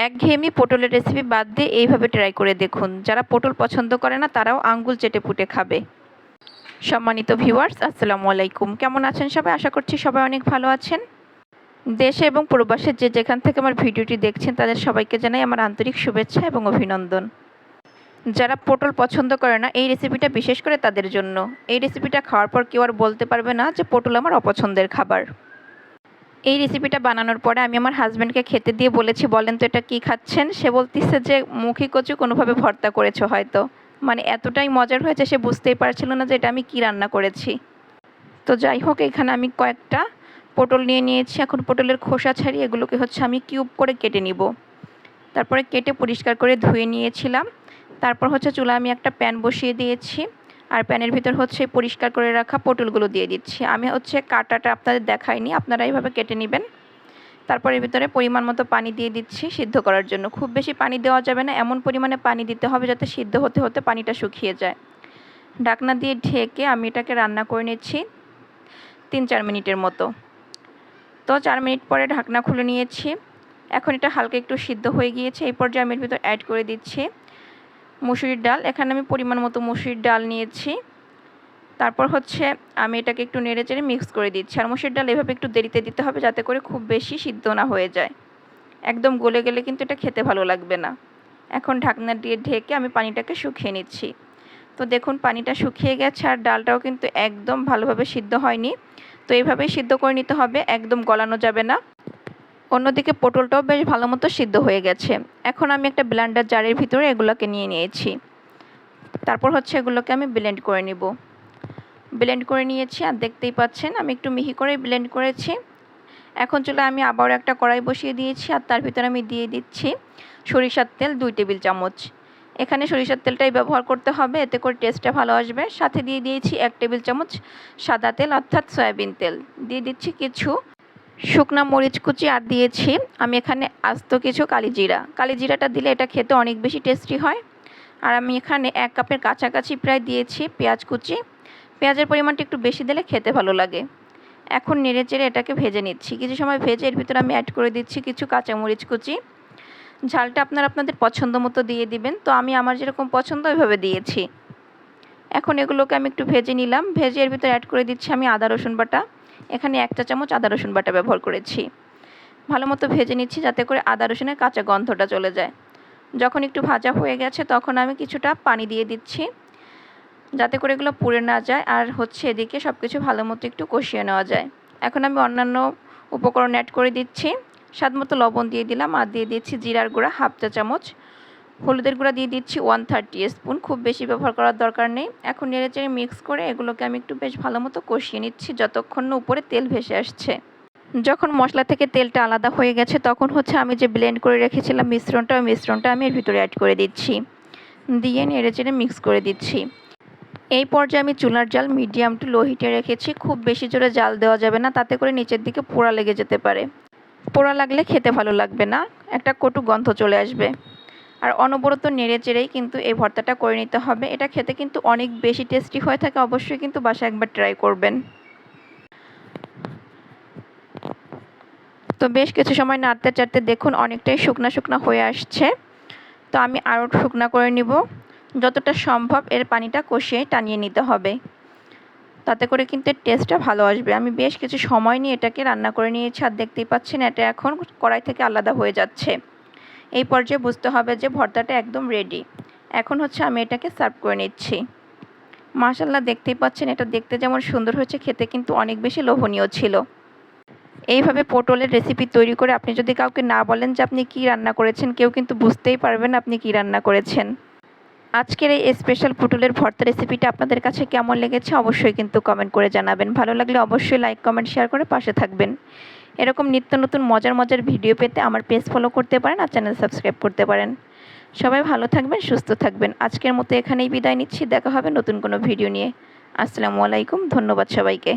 একঘেয়েমি পটলের রেসিপি বাদ দিয়ে এইভাবে ট্রাই করে দেখুন। যারা পটল পছন্দ করে না তারাও আঙ্গুল চেটে পুটে খাবে। সম্মানিত ভিউয়ার্স, আসসালামু আলাইকুম। কেমন আছেন সবাই? আশা করছি সবাই অনেক ভালো আছেন। দেশে এবং প্রবাসে যে যেখান থেকে আমার ভিডিওটি দেখছেন তাদের সবাইকে জানাই আমার আন্তরিক শুভেচ্ছা এবং অভিনন্দন। যারা পটল পছন্দ করে না এই রেসিপিটা বিশেষ করে তাদের জন্য। এই রেসিপিটা খাওয়ার পর কেউ আর বলতে পারবে না যে পটল আমার অপছন্দের খাবার। এই রেসিপিটা বানানোর পরে আমি আমার হাজব্যান্ডকে খেতে দিয়ে বলেছি, বলেন তো এটা কী খাচ্ছেন? সে বলতেছে যে মুখি কচু কোনোভাবে ভর্তা করেছো হয়তো। মানে এতটাই মজার হয়েছে, সে বুঝতেই পারছিল না যে এটা আমি কী রান্না করেছি। তো যাই হোক, এখানে আমি কয়েকটা পটল নিয়ে নিয়েছি। এখন পটলের খোসা ছাড়িয়ে এগুলোকে আমি কিউব করে কেটে নিব। তারপরে কেটে পরিষ্কার করে ধুয়ে নিয়েছিলাম। তারপর চুলায় আমি একটা প্যান বসিয়ে দিয়েছি, আর প্যানের ভিতর পরিষ্কার করে রাখা পটলগুলো দিয়ে দিচ্ছি। আমি কাটাটা আপনাদের দেখাইনি, আপনারা এইভাবে কেটে নেবেন। তারপর এর ভিতরে পরিমাণ মতো পানি দিয়ে দিচ্ছি সিদ্ধ করার জন্য। খুব বেশি পানি দেওয়া যাবে না, এমন পরিমাণে পানি দিতে হবে যাতে সিদ্ধ হতে হতে পানিটা শুকিয়ে যায়। ঢাকনা দিয়ে ঢেকে আমি এটাকে রান্না করে নিচ্ছি 3-4 মিনিটের মতো। তো 4 মিনিট পরে ঢাকনা খুলে নিয়েছি। এখন এটা হালকা একটু সিদ্ধ হয়ে গিয়েছে। এই পর্যায়ে আমি এর ভিতর অ্যাড করে দিচ্ছি মুসুরির ডাল। এখানে আমি পরিমাণ মতো মুসুরির ডাল নিয়েছি। তারপর আমি এটাকে একটু নেড়েচেড়ে মিক্স করে দিচ্ছি। আর মুসুরির ডাল এভাবে একটু দেরিতে দিতে হবে যাতে করে খুব বেশি সিদ্ধ না হয়ে যায়। একদম গলে গেলে কিন্তু এটা খেতে ভালো লাগবে না। এখন ঢাকনা দিয়ে ঢেকে আমি পানিটাকে শুকিয়ে নিচ্ছি। তো দেখুন পানিটা শুকিয়ে গেছে, আর ডালটাও কিন্তু একদম ভালোভাবে সিদ্ধ হয়নি। তো এইভাবেই সিদ্ধ করে নিতে হবে, একদম গলানো যাবে না। অন্যদিকে পটলটাও বেশ ভালো মতো সিদ্ধ হয়ে গেছে। এখন আমি একটা ব্লেন্ডার জারের ভিতরে এগুলোকে নিয়ে নিয়েছি। তারপর এগুলোকে আমি ব্লেন্ড করে নিব। ব্লেন্ড করে নিয়েছি, আর দেখতেই পাচ্ছেন আমি একটু মিহি করে ব্লেন্ড করেছি। এখন চুলায় আমি আবারও একটা কড়াই বসিয়ে দিয়েছি, আর তার ভিতরে আমি দিয়ে দিচ্ছি সরিষার তেল 2 টেবিল চামচ। এখানে সরিষার তেলটাই ব্যবহার করতে হবে, এতে করে টেস্টটা ভালো আসবে। সাথে দিয়ে দিয়েছি 1 টেবিল চামচ সাদা তেল অর্থাৎ সয়াবিন তেল। দিয়ে দিচ্ছি কিছু শুকনা মরিচ কুচি, আর দিয়েছি আমি এখানে আস্ত কিছু কালিজিরাটা দিলে এটা খেতে অনেক বেশি টেস্টি হয়। আর আমি এখানে 1 কাপের কাছাকাছি প্রায় দিয়েছি পেঁয়াজ কুচি। পেঁয়াজের পরিমাণটা একটু বেশি দিলে খেতে ভালো লাগে। এখন নেড়েচেড়ে এটাকে ভেজে নিচ্ছি। কিছু সময় ভেজে এর ভিতরে আমি অ্যাড করে দিচ্ছি কিছু কাঁচামরিচ কুচি। ঝালটা আপনারা আপনাদের পছন্দ মতো দিয়ে দিবেন। তো আমি আমার যেরকম পছন্দ ওইভাবে দিয়েছি। এখন এগুলোকে আমি একটু ভেজে নিলাম। ভেজে এর ভিতরে অ্যাড করে দিচ্ছি আমি আদা রসুন বাটা। এখানে 1 চা চামচ আদা রসুন বাটা ব্যবহার করেছি। ভালো মতো ভেজে নিচ্ছি যাতে করে আদা রসুনের কাঁচা গন্ধটা চলে যায়। যখন একটু ভাজা হয়ে গেছে তখন আমি কিছুটা পানি দিয়ে দিচ্ছি যাতে করে এগুলো পুড়ে না যায়, আর এদিকে সব কিছু ভালো মতো একটু কষিয়ে নেওয়া যায়। এখন আমি অন্যান্য উপকরণ অ্যাড করে দিচ্ছি। স্বাদ মতো লবণ দিয়ে দিলাম, আর দিয়ে দিচ্ছি জিরার গুঁড়া 1/2 চা চামচ। হলুদের গুঁড়া দিয়ে দিচ্ছি 1/3 টিস্পুন, খুব বেশি ব্যবহার করার দরকার নেই। এখন নেড়েচেড়ে মিক্স করে এগুলোকে আমি একটু বেশ ভালো মতো কষিয়ে নিচ্ছি যতক্ষণ না উপরে তেল ভেসে আসছে। যখন মশলা থেকে তেলটা আলাদা হয়ে গেছে তখন আমি যে ব্লেন্ড করে রেখেছিলাম ওই মিশ্রণটা আমি এর ভিতরে অ্যাড করে দিচ্ছি। দিয়ে নেড়েচেড়ে মিক্স করে দিচ্ছি। এই পর্যায়ে আমি চুলার জাল মিডিয়াম টু লো হিটে রেখেছি। খুব বেশি জোরে জাল দেওয়া যাবে না, তাতে করে নিচের দিকে পোড়া লেগে যেতে পারে। পোড়া লাগলে খেতে ভালো লাগবে না, একটা কটু গন্ধ চলে আসবে। আর অনবরত নেড়েচেড়েই কিন্তু এই ভর্তাটা করে নিতে হবে। এটা খেতে কিন্তু অনেক বেশি টেস্টি হয়ে থাকে, অবশ্যই কিন্তু বাসায় একবার ট্রাই করবেন। তো বেশ কিছু সময় নাড়তে চাড়তে দেখুন অনেকটাই শুকনা শুকনা হয়ে আসছে। তো আমি আরও শুকনা করে নিব। যতটা সম্ভব এর পানিটা কষিয়ে টানিয়ে নিতে হবে, তাতে করে কিন্তু এর টেস্টটা ভালো আসবে। আমি বেশ কিছু সময় নিয়ে এটাকে রান্না করে নিয়েছি, আর দেখতেই পাচ্ছেন এটা এখন কড়াই থেকে আলাদা হয়ে যাচ্ছে। এই পর্যায়ে বুঝতে হবে যে ভর্তাটা একদম রেডি। এখন আমি এটাকে সার্ভ করে নিচ্ছি। মাশাআল্লাহ, দেখতেই পাচ্ছেন এটা দেখতে যেমন সুন্দর হয়েছে, খেতে কিন্তু অনেক বেশি লোভনীয় ছিল। এইভাবে পটলের রেসিপি তৈরি করে আপনি যদি কাউকে না বলেন যে আপনি কী রান্না করেছেন, কেউ কিন্তু বুঝতেই পারবেন আপনি কী রান্না করেছেন। আজকের এই স্পেশাল পটলের ভর্তা রেসিপিটা আপনাদের কাছে কেমন লেগেছে অবশ্যই কিন্তু কমেন্ট করে জানাবেন। ভালো লাগলে অবশ্যই লাইক কমেন্ট শেয়ার করে পাশে থাকবেন। এরকম নিত্য নতুন মজার মজার ভিডিও পেতে আমার পেজ ফলো করতে পারেন, আর চ্যানেল সাবস্ক্রাইব করতে পারেন। সবাই ভালো থাকবেন, সুস্থ থাকবেন। আজকের মতো এখানেই বিদায় নিচ্ছি। দেখা হবে নতুন কোনো ভিডিও নিয়ে। আসসালামু আলাইকুম। ধন্যবাদ সবাইকে।